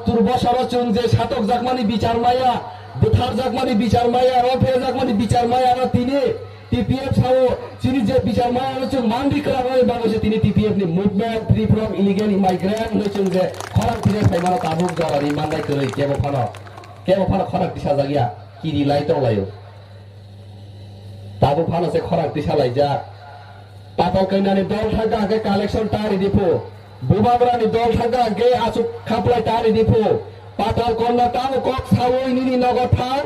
70 বছর চুন যে সাতক জাকমানি বিচার মায়া বুথার জাকমানি বিচার মায়া রফে জাকমানি বিচার মায়া আর তিনি টিপিএফ সাও চিনি যে বিচার মায়া হচ্ছে মান্ডি করা হয় বাংলাদেশে তিনি টিপিএফ নি মুভমেন্ট ফ্রি ফ্রম ইলিগেল ইমাইগ্রেন্ট হচ্ছে যে খরাক ফিরে ফাইমানো তাবুক জরারি মানদাই করে কেবো ফানো খরাক দিশা জাগিয়া কি রিলাই তো লাইও তাবুক ফানো সে খরাক দিশা লাই যা পাতল কইনানি দল থাকা আগে কালেকশন টারি দিপো বুবাবরানি দল থাকা আগে আসু খাপলাই টারি দিপো পাতাল কন্যা তাও কক সাওই নিনি নগদ থাও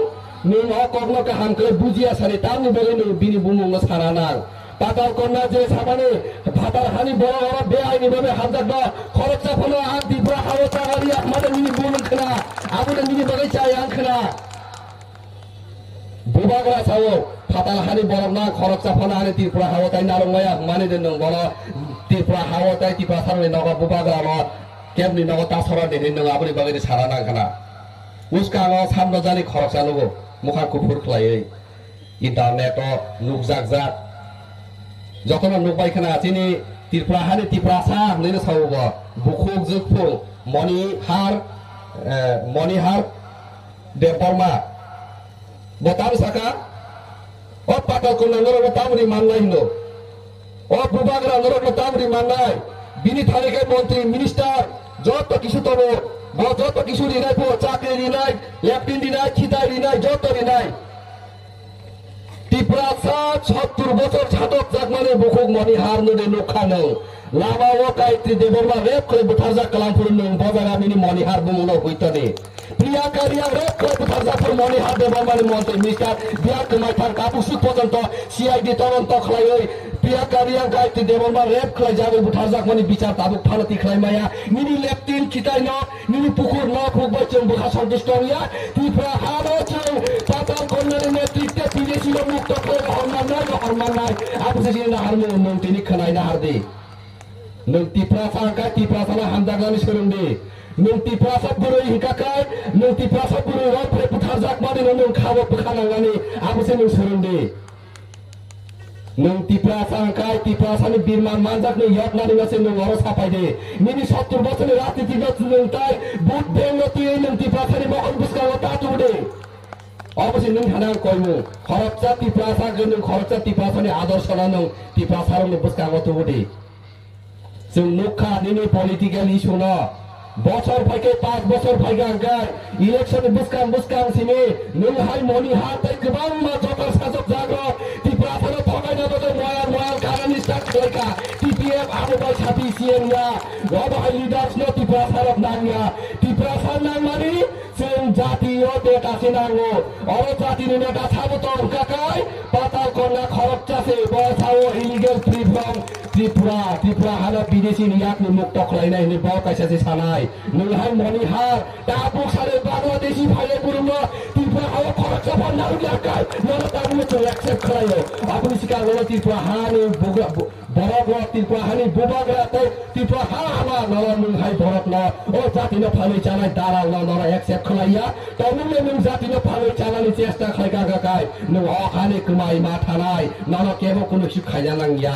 নুন অকগ্নকে হামকলে বুঝিয়া সারি তাও বলে নুন বিনি বুমুঙ্গ সারা নাং পাতাল কন্যা যে সাবানে ভাতার হানি বড় বড় বেআইনি ভাবে হাজার দ খরচা ফলো আগ দিবরা হাওয়া চাগালি আমাদের নিনি বুমুং খানা আবুদের নিনি বাগাই চাই আংখানা বুবাগরা সাও ফাতাল হানি বড় না খরচা ফলো আনি ত্রিপুরা হাওয়া তাই নারংমায়া মানে দেন বড় ত্রিপুরা হাওয়া তাই ত্রিপুরা সারনে নগদ বুবাগরা ন কেমনি নগদ তা সরা দেন নং আবুনি বাগাই সারা নাংখানা उसका सामना जाने खरच जानुगो मुखा कुफुर खलायै इन्टारनेट नुक जाक जाक जतना नुक बायखाना आथिनि त्रिपुरा हानि त्रिपुरा सा नैनो सावबो बुखुक जुखु मणिहार देबरमा बताम साका ओ पाताल को नंगर बतामरि माननाय हिनो ओ बुबाग्रा नगर बतामरि माननाय बिनि थारिखे मन्त्री मिनिस्टार যত কিছু তব যত কিছু রিনাই পো চাকরি রিনাই লেফটিন রিনাই খিদাই রিনাই যত রিনাই ত্রিপুরা 70 বছর ছাতক জাগমানে বুকুক মণিহার নদে নখানো লামাও কাইত্রি দেবরমা রেপ করে বুথারজা কালামপুর নং বজাগামিনি মণিহার বুমুনো হইতনে প্রিয়াঙ্কা রিয়া রেপ করে বুথারজাপুর মণিহার দেবরমানি মন্ত্রী মিস্টার বিয়া কুমার কাপুসু পর্যন্ত সিআইডি তদন্ত খালাই প্রিয়াঙ্কা রিয়া গাইত্রি দেবরমা রেপ খালাই যাবে বুথারজাকমানি বিচার তাবুক ফালতি খালাই মায়া নিনি লেফটিন খিতাই ন নিনি পুকুর ন ফুকবাই চং বুখা সন্তুষ্ট হইয়া ত্রিপুরা হারো চং পাতাল কন্যার নেতৃত্বে বিদেশি মুক্ত করে হরমান নাই আপনি না হারমো নং তিনি খালাই না হারদে नों तिप्रासा का तिप्रासा हामदागानि सोलोंदे नों तिप्रासा बुरै हिकाखाय नों तिप्रासा बुरै रफे बुथारजाक माने नों खाबो बखानांगानि आबोसे नों सोलोंदे नों तिप्रासा काय तिप्रासानि बिरमान मानजाकनि यत्नानि मासे नों अर साफायदे मिनि 70 बछरनि राजनीतिगत नों ताय बुट बेंगति नों तिप्रासानि महल बुस्काव तातुदे अबसे नों थाना कयमु खरचा तिप्रासा नों खरचा तिप्रासानि आदर्शना नों तिप्रासानि बुस्काव तुदे जों नुखा निनि पलिटिकल इशु न बছর फाइके 5 বছর फाइगा गाय इलेक्शन बुस्काम सिमे नों हाय मनि हातै गोबां मा जतर साजक जाग्र तिप्रासानो थगायना बदे मयार कारण स्टार्ट खलायका टिपिएफ आबोबाय साथि सिएनया गबाय लिडार्स न तिप्रासारब नांया तिप्रासा नांमानि जों जातीय नेता नांगौ अरो जातिनि नेता थाबो त उकाकाय पाताल कन्या खरबचासे बसाओ इलिगेल फ्री फ्रम त्रिपुरा हाना विदेशी नियाकनि मुक्त खलायनाय नि बाव कायसासे सानाय नोंहाय मणिहार ताबुक सारे बांग्लादेशी भाइले गुरुनो त्रिपुरा हावा खरचा भन्नारु याकाय नर ताबुक तो एक्सेप्ट खलायो आपुनि सिकागो त्रिपुरा हानि बुग्रा बरगो त्रिपुरा हानि बुबाग्रा तै त्रिपुरा हामा नर नोंहाय भरत न ओ जातिनो फालै चानाय दाराल न नर एक्सेप्ट खलाया तमुले नों जातिनो फालै चानानि चेष्टा खलायका गाकाय नों अखानि कुमाय मा थानाय नर केबो कुनु सिखाया नांगिया